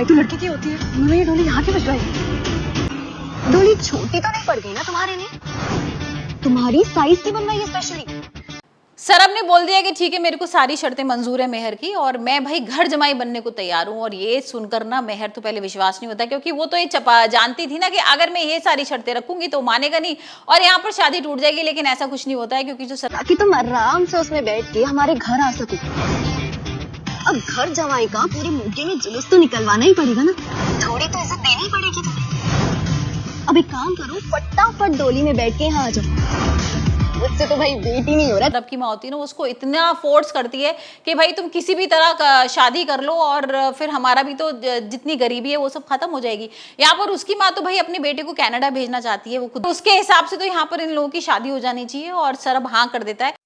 लड़ाई तो लड़के की होती है। उन्होंने ये डोली यहाँ क्यों भिजवाई? डोली छोटी तो नहीं पड़ गई ना तुम्हारे लिए? तुम्हारी साइज की बनवाई है स्पेशली। सरब ने बोल दिया कि ठीक है मेरे को सारी शर्तें मंजूर है मेहर की और मैं भाई घर जमाई बनने को तैयार हूँ। और ये सुनकर ना मेहर तो पहले विश्वास नहीं होता, क्योंकि वो तो ये जानती थी ना कि अगर मैं ये सारी शर्तें रखूंगी तो मानेगा नहीं और यहाँ पर शादी टूट जाएगी। लेकिन ऐसा कुछ नहीं होता है, क्योंकि जो ताकि तुम आराम से उसमें बैठ के हमारे घर आ सको। अब घर जमाई का पूरे मौके में जुलूस तो निकलवाना ही पड़ेगा ना, थोड़ी तो इज्जत देनी पड़ेगी तुम्हें। अब एक काम करो, फटाफट डोली में बैठ के यहाँ आ जाओ। मुझसे तो भाई वेट ही नहीं हो रहा। सरब की माँ होती है ना, उसको इतना फोर्स करती है कि भाई तुम किसी भी तरह का शादी कर लो और फिर हमारा भी तो जितनी गरीबी है वो सब खत्म हो जाएगी। यहाँ पर उसकी माँ तो भाई अपने बेटे को कनाडा भेजना चाहती है वो खुद, उसके हिसाब से तो यहाँ पर इन लोगों की शादी हो जानी चाहिए। और सरब हाँ कर देता है।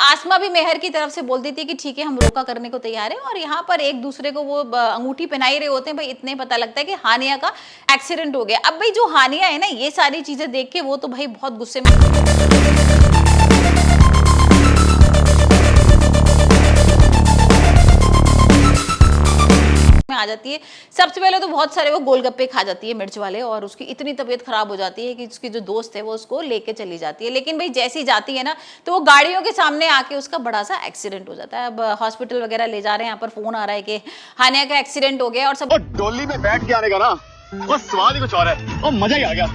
आसमा भी मेहर की तरफ से बोल देती है कि ठीक है हम रोका करने को तैयार है। और यहाँ पर एक दूसरे को वो अंगूठी पहनाई रहे होते हैं। भाई इतने पता लगता है कि हानिया का एक्सीडेंट हो गया। अब भाई जो हानिया है ना, ये सारी चीजें देख के वो तो भाई बहुत गुस्से में आ जाती है। सबसे पहले तो बहुत सारे वो गोलगप्पे खा जाती है मिर्च वाले, और उसकी इतनी तबीयत खराब हो जाती है कि उसकी जो दोस्त है वो उसको लेके चली जाती है। लेकिन भाई जैसी जाती है ना तो वो गाड़ियों के सामने आके उसका बड़ा सा एक्सीडेंट हो जाता है। अब हॉस्पिटल वगैरह ले जा रहे हैं। यहाँ पर फोन आ रहा है कि हानिया का एक्सीडेंट हो गया। और सब डोली में बैठ के आने का ना वो स्वाद ही कुछ और है, और मजा ही आ गया।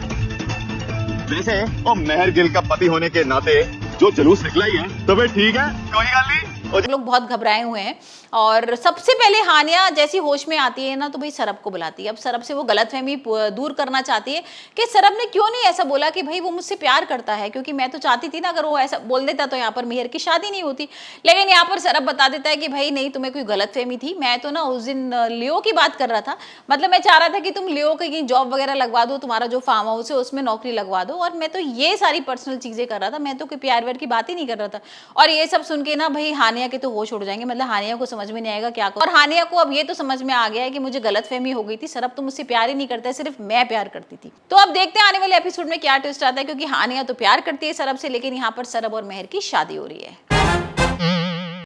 वैसे वो मेहर गिल का पति होने के नाते जो जुलूस निकला ही है तो भाई ठीक है, कोई बात नहीं। लोग बहुत घबराए हुए हैं। और सबसे पहले हानिया जैसी होश में आती है ना तो भाई सरब को बुलाती है। अब सरब से वो गलतफहमी दूर करना चाहती है कि सरब ने क्यों नहीं ऐसा बोला कि भाई वो मुझसे प्यार करता है, क्योंकि मैं तो चाहती थी ना अगर वो ऐसा बोल देता तो यहाँ पर मेहर की शादी नहीं होती। लेकिन यहाँ पर सरब बता देता है कि भाई नहीं, तुम्हें कोई गलतफहमी थी, मैं तो ना उस दिन लियो की बात कर रहा था। मतलब मैं चाह रहा था कि तुम लियो की जॉब वगैरह लगवा दो, तुम्हारा जो फार्म हाउस है उसमें नौकरी लगवा दो, और मैं तो ये सारी पर्सनल चीजें कर रहा था, मैं तो कोई प्यार व्यार की बात ही नहीं कर रहा था। और ये सब सुन के ना भाई हानिया के तो होश उड़ जाएंगे। मतलब हानिया को समझ में नहीं आएगा क्या। और हानिया को अब ये तो समझ में आ गया है कि मुझे गलतफहमी हो गई थी, सरब तो मुझसे प्यार ही नहीं करता है, सिर्फ मैं प्यार करती थी। तो अब देखते हैं आने वाले एपिसोड में क्या ट्विस्ट आता है, क्योंकि हानिया तो प्यार करती है सरब से, लेकिन यहाँ पर सरब और मेहर की शादी हो रही है।